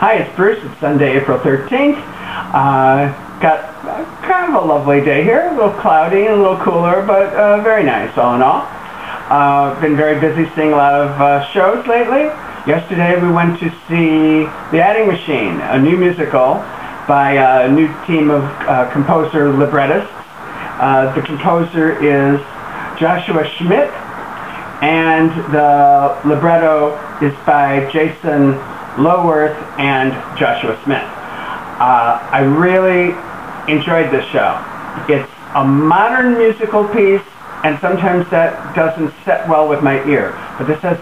Hi, it's Bruce. It's Sunday, April 13th. Got kind of a lovely day here. A little cloudy and a little cooler, but very nice all in all. Been very busy seeing a lot of shows lately. Yesterday we went to see The Adding Machine, a new musical by a new team of composer librettists. The composer is Joshua Schmidt, and the libretto is by Jason Loworth and Joshua Smith. I really enjoyed this show. It's a modern musical piece, and sometimes that doesn't set well with my ear. But this has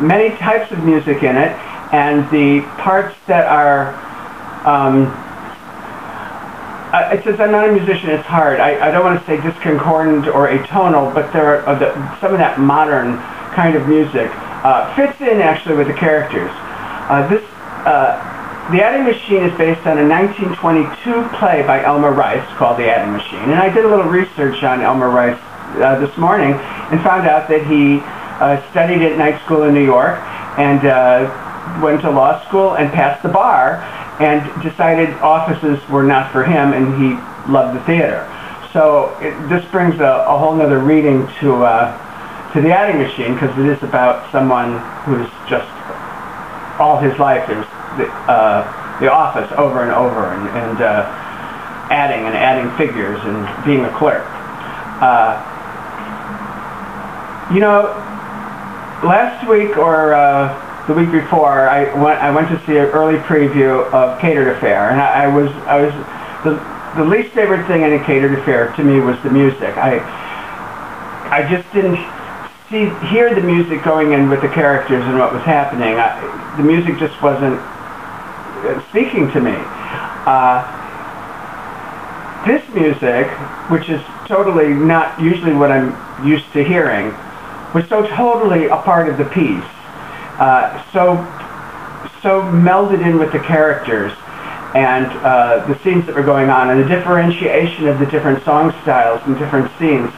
many types of music in it, and the parts that are it says I'm not a musician, it's hard. I don't want to say discordant or atonal, but there are some of that modern kind of music fits in actually with the characters. The Adding Machine is based on a 1922 play by Elmer Rice called The Adding Machine. And I did a little research on Elmer Rice this morning and found out that he studied at night school in New York and went to law school and passed the bar and decided offices were not for him, and he loved the theater. So this brings a whole nother reading to The Adding Machine, because it is about someone who's just all his life is the office over and over, and adding figures and being a clerk. You know, last week or the week before, I went to see an early preview of Catered Affair, and I was the least favorite thing in a Catered Affair to me was the music. I just didn't hear the music going in with the characters and what was happening. The music just wasn't speaking to me. This music, which is totally not usually what I'm used to hearing, was so totally a part of the piece. So melded in with the characters and the scenes that were going on, and the differentiation of the different song styles and different scenes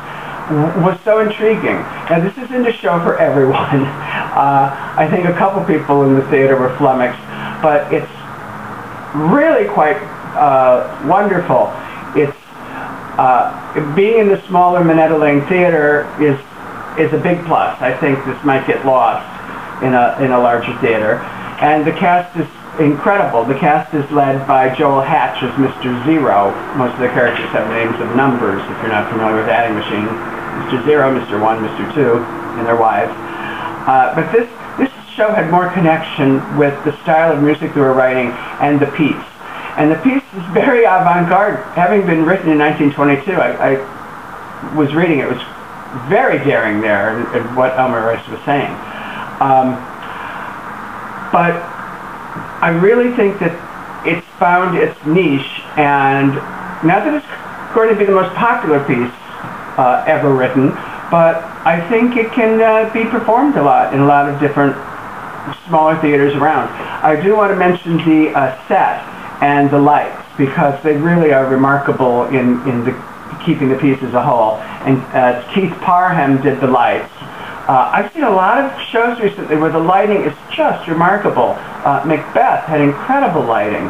was so intriguing. Now, this isn't a show for everyone. I think a couple people in the theater were flummoxed, but it's really quite wonderful. It's being in the smaller Minetta Lane Theater is a big plus. I think this might get lost in a larger theater, and the cast is incredible. The cast is led by Joel Hatch as Mr. Zero. Most of the characters have names of numbers, if you're not familiar with Adding Machine. Mr. Zero, Mr. 1, Mr. 2, and their wives. But this show had more connection with the style of music they were writing and the piece. And the piece is very avant-garde. Having been written in 1922, I was reading it. It was very daring there in what Elmer Rice was saying. But I really think that it's found its niche, and not that it's going to be the most popular piece ever written, but I think it can be performed a lot in a lot of different smaller theaters around. I do want to mention the set and the lights, because they really are remarkable in keeping the piece as a whole. And Keith Parham did the lights. I've seen a lot of shows recently where the lighting is just remarkable. Macbeth had incredible lighting.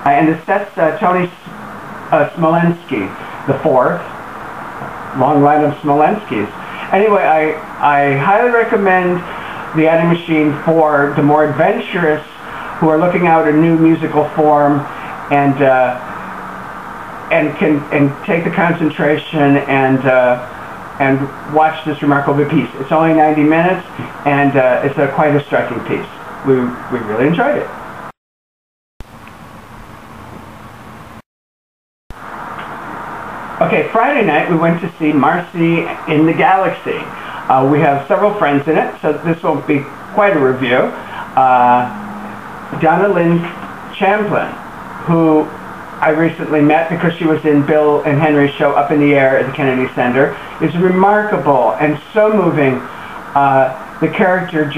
And the set's Tony Smolensky, the fourth. Long line of Smolenskys. Anyway, I highly recommend The Adding Machine for the more adventurous who are looking out a new musical form and can take the concentration and watch this remarkable piece. It's only 90 minutes, and it's quite a striking piece. We really enjoyed it. Okay, Friday night we went to see Marcy in the Galaxy. We have several friends in it, so this won't be quite a review. Donna Lynn Champlin, who I recently met because she was in Bill and Henry's show Up in the Air at the Kennedy Center, is remarkable and so moving. The character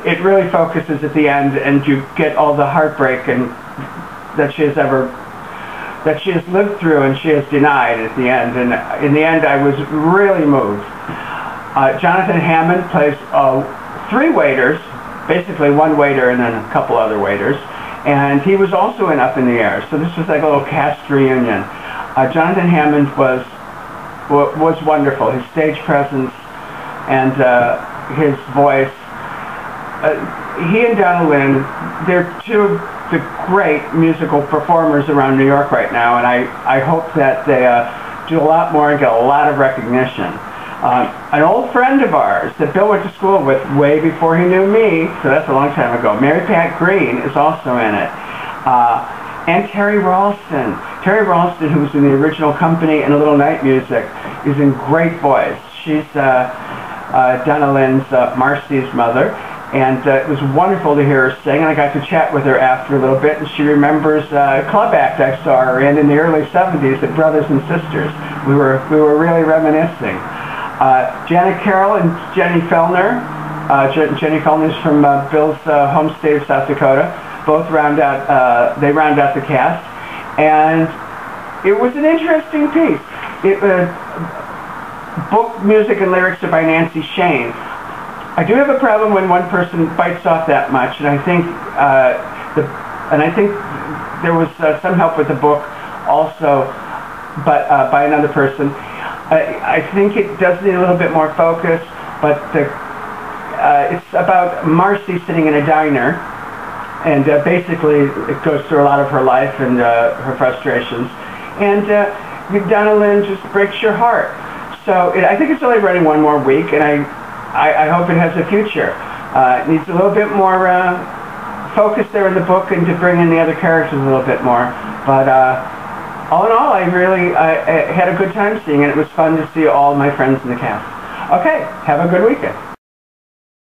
it really focuses at the end, and you get all the heartbreak that she has lived through and she has denied at the end. And in the end, I was really moved. Jonathan Hammond plays three waiters basically one waiter and then a couple other waiters. And he was also in Up in the Air. So this was like a little cast reunion. Jonathan Hammond was wonderful. His stage presence and his voice. He and Donna Lynn, they're two of the great musical performers around New York right now, and I hope that they do a lot more and get a lot of recognition. An old friend of ours that Bill went to school with way before he knew me, so that's a long time ago, Mary Pat Green, is also in it. And Terry Ralston. Terry Ralston, who was in the original Company and A Little Night Music, is in great voice. She's Donna Lynn's, Marcy's mother. And it was wonderful to hear her sing, and I got to chat with her after a little bit, and she remembers a club act I saw her in the early 70s at Brothers and Sisters. We were really reminiscing. Janet Carroll and Jenny Fellner. Jenny Fellner's from Bill's home state of South Dakota. Both round out the cast, and it was an interesting piece. Book, music, and lyrics are by Nancy Shane. I do have a problem when one person bites off that much, and I think there was some help with the book also, but by another person. I think it does need a little bit more focus, but it's about Marcy sitting in a diner, and basically it goes through a lot of her life and her frustrations, and Donna Lynn just breaks your heart. So I think it's only running one more week, and I hope it has a future. It needs a little bit more focus there in the book and to bring in the other characters a little bit more. But all in all, I had a good time seeing it. It was fun to see all my friends in the cast. Okay, have a good weekend.